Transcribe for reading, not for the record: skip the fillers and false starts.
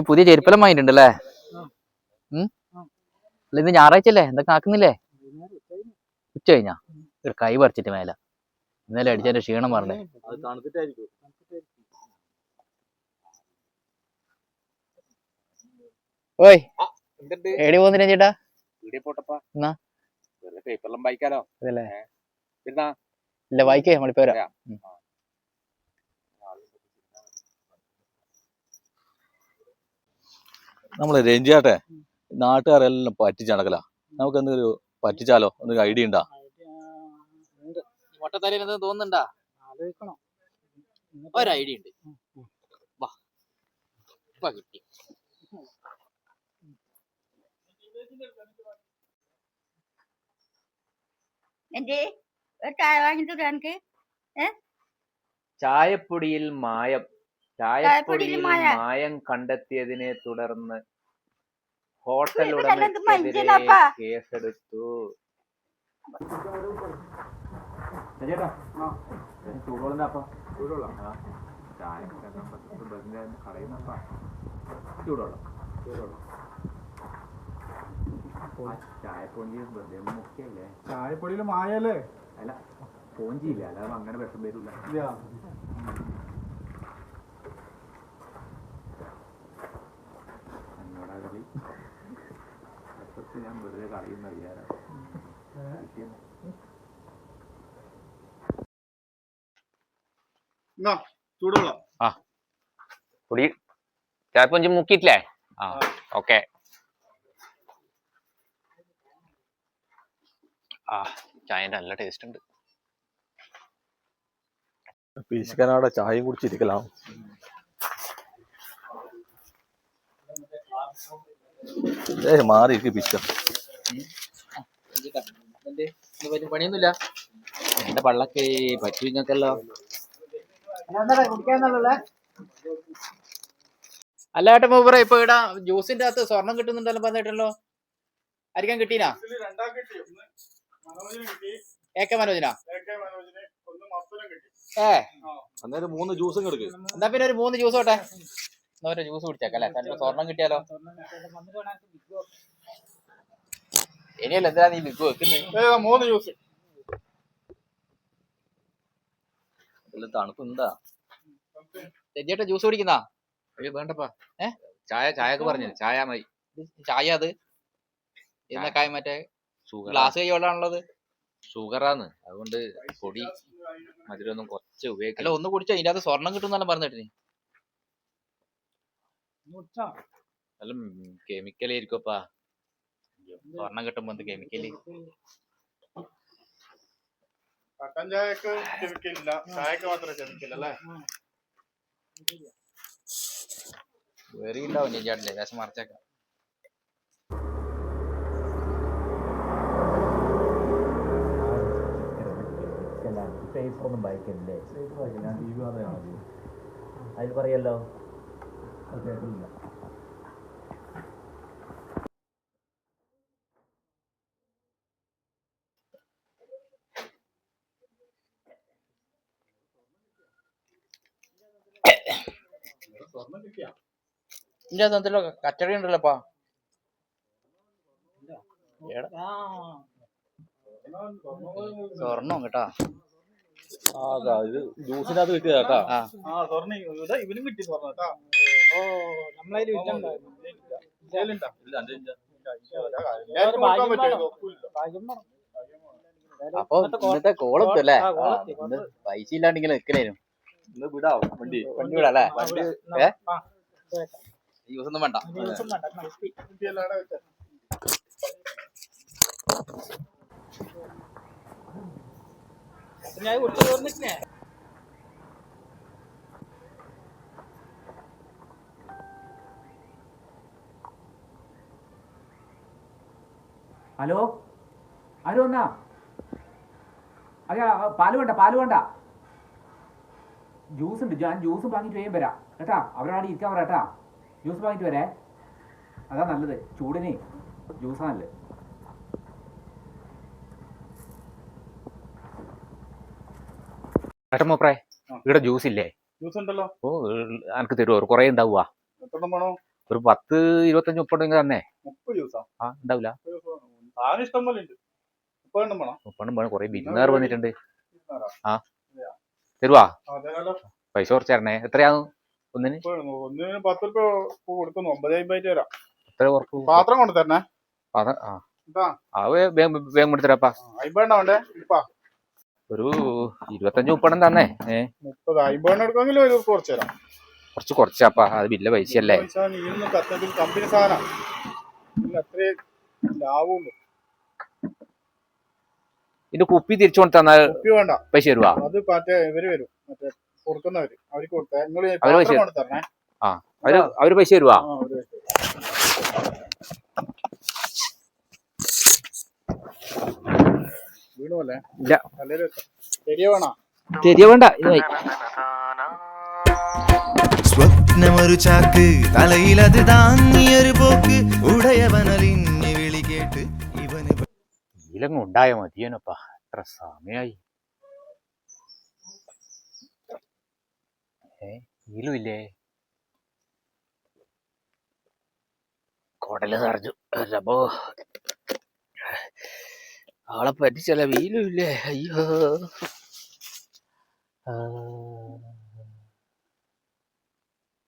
പുതിയ ചെരുപ്പെല്ലാം വാങ്ങിട്ടുണ്ടല്ലേ? അല്ല ഇന്ന് ഞായറാഴ്ച അല്ലേ? എന്തൊക്കെ ആക്കുന്നില്ലേ? ഉച്ച കഴിഞ്ഞാ കൈ പറിച്ചിട്ട് മേല ഇന്നലെ അടിച്ചതിന്റെ ക്ഷീണം പറഞ്ഞേ. ഓയ് എടി പോകുന്നില്ല ചേട്ടാ? എന്നാ അതല്ലേ ഇല്ല വായിക്കേ നമ്മളിപ്പോ വരാം. നമ്മളെ രഞ്ജിയാട്ടെ നാട്ടുകാരെല്ലാം പറ്റിച്ച് നടക്കല. നമുക്ക് എന്തെങ്കിലും പറ്റിച്ചാലോ? എന്തെങ്കിലും ഐഡിയ ഉണ്ടാ? മുട്ടത്തലയിൽ തോന്നുന്നുണ്ടാ? ഒരു ഐഡിയ ഉണ്ട്. കിട്ടി. ചായപ്പൊടിയിൽ മായം കണ്ടെത്തിയതിനെ തുടർന്ന് ഹോട്ടൽ ഉടമയ്ക്കെതിരെ കേസെടുത്തു. ചായപ്പൊടിയിൽ മായല്ലേ? അല്ല പോഞ്ചിയില്ല, അല്ലാതെ അങ്ങനെ വിഷം വരില്ല. ഞാൻ വെറുതെ കളയുന്ന വിചാരം. പൊടി ചായപ്പൊഞ്ചി മുക്കിയിട്ടില്ലേ? ആ ഓക്കെ. ചായ നല്ല ടേസ്റ്റ് ഉണ്ട്. പിശുക്കനവിടെ ചായയും കുടിച്ചിരിക്കലാം. മാറി പിശുക്ക. പണിയൊന്നുമില്ല. എന്റെ പള്ളക്ക് പറ്റൂ ഇങ്ങക്കല്ലോ. അല്ല ഏട്ടാ മൂപ്പറ ഇപ്പൊ ഇവിടെ ജ്യൂസിന്റെ അകത്ത് സ്വർണം കിട്ടുന്നുണ്ടല്ലോ പറഞ്ഞിട്ടല്ലോ. ആയിരിക്കാൻ കിട്ടീനാ? AK മനോജിനാ? അന്നേരം 3 ജ്യൂസും കിടക്കും. എന്നാ പിന്നെ ഒരു 3 ജ്യൂസ് ഓട്ടെ. എന്നാ ജ്യൂസ് കുടിച്ചേക്കല്ലേ? സ്വർണം കിട്ടിയാലോ? ഇനിയല്ല എന്തിനാ നീ ബിഗ് വെക്കുന്നത്? 3 ജ്യൂസ്. തണുപ്പുണ്ടാ? തെറ്റിയേട്ട ജ്യൂസ് കുടിക്കുന്നാ? വേണ്ടപ്പാ. ചായക്ക് പറഞ്ഞു ചായ മതി. ചായ അത് എന്നൊക്കെ മറ്റേ ഗ്ലാസ് കൈ വെള്ളാണുള്ളത്. ഷുഗറാന്ന്, അതുകൊണ്ട് പൊടി മധുരമൊന്നും കുറച്ച് ഉപയോഗിക്കില്ല. അല്ല ഒന്ന് കുടിച്ചോ, ഇതിന്റെ അകത്ത് സ്വർണം കിട്ടും പറഞ്ഞിട്ടിന്. അല്ല കെമിക്കൽ ആയിരിക്കുംപ്പാ. സ്വർണം കിട്ടുമ്പോ എന്ത് കെമിക്കല്? കട്ടൻ ചായക്ക് കെമിക്കലില്ല, ചായക്ക് മാത്രമേ കെമിക്കൽ അല്ലേ? വെറി ഉണ്ടാവും ചേട്ടാ, ഏകദേശം മറിച്ചേക്കാം. അതിൽ പറയല്ലോ. ഇന്റെ അതെന്തല്ലോ കച്ചടി ഉണ്ടല്ലോപ്പാ. സ്വർണ്ണം കേട്ടാ. ജ്യൂസിനകത്ത് കിട്ടിയ കേട്ടാ. ഇവനും കിട്ടി സ്വർണ്ണം കേട്ടാ. നമ്മളതിൽ അപ്പൊ ഇന്നത്തെ കോളെത്തും അല്ലേ? പൈസ ഇല്ലാണ്ടിങ്ങനെ നിക്കണേനും. ഇന്ന് വിടാം വണ്ടി വിടാല്ലേ? ജ്യൂസ് ഒന്നും വേണ്ട. ഹലോ ആരും വന്നാ? അയ്യാ പാല് വേണ്ട. ജ്യൂസ് ഉണ്ട്, ഞാൻ ജ്യൂസ് വാങ്ങിയിട്ട് വേഗം വരാം കേട്ടാ. അവരാണ് ഇരിക്കാൻ പറയാം കേട്ടാ. ജ്യൂസ് വാങ്ങിയിട്ട് വരേ, അതാ നല്ലത്. ചൂടിന് ജ്യൂസാ നല്ലത്. ഏട്ടമോപ്രേ ഇവിടെ ജ്യൂസ് ഇല്ലേ? ജ്യൂസ് ഉണ്ടല്ലോ. ഓ എനിക്ക് തരുമോ? കുറെ ഉണ്ടാവുക. ഒരു 10-25 തന്നെ 30 ദിവസം ആ ഉണ്ടാവില്ല. സാധനം ഇഷ്ടം പോലെ ഉണ്ട്. 30 എണ്ണം വേണം. ഉപ്പണം വേണം, കുറെ വിരുന്നുകാർ വന്നിട്ടുണ്ട്. ഇരുന്നാറാ? ആ തരുവാ? അതേലോ. പൈസ കുറച്ച് തരണേ. എത്രയാന്ന് ഒന്നിന്? ഒന്നിന് 10 രൂപ കൊടുക്കുന്നു. 9.50 തരാം. എത്ര കുറക്കും? പാത്രം കൊണ്ട് തരണേ. വേഗം എടുത്തരാപ്പാ. 50 എണ്ണം വേണ്ടേ ഇപ്പാ? ഒരു 25-30 തന്നെ. 30 50 എണ്ണം എടുക്കുമെങ്കിൽ ഒരു കുറച്ച് തരാം. കുറച്ചാപ്പാ, അത് വലിയ പൈസയല്ലേ. കമ്പനി സാധനം അത്രേ ലാഭമുള്ളൂ. ഇതിന്റെ കുപ്പി തിരിച്ചു കൊണ്ട് തന്നാൽ കുപ്പി വേണ്ട, പൈസ തരുവാ? അത് മറ്റേ ഇവര് വരും, മറ്റേ കൊടുക്കുന്നവര്, അവർക്ക് കൊടുത്തേ. നിങ്ങൾ അവര് പൈസ കൊണ്ട് തരണേ. അവര് പൈസ തരുവാ? വീണു പോലെ ഇല്ല. ശരിയ വേണോ? ശരിയ വേണ്ട. സ്വപ്നമൊരു ചാക്ക് തലയിലത് താങ്ങിയൊരു പോക്ക് ഉടയവനലിഞ്ഞ് വിളി കേട്ട് ഇവന് ഇതിലങ്ങ് ഉണ്ടായ മതിയനപ്പാ. എത്ര സമയായി. ഇതിലുമില്ലേ? കൊടല് നിറഞ്ഞു. അപ്പോ ആളെ പറ്റിച്ചല്ല. വീലുമില്ലേ? അയ്യോ.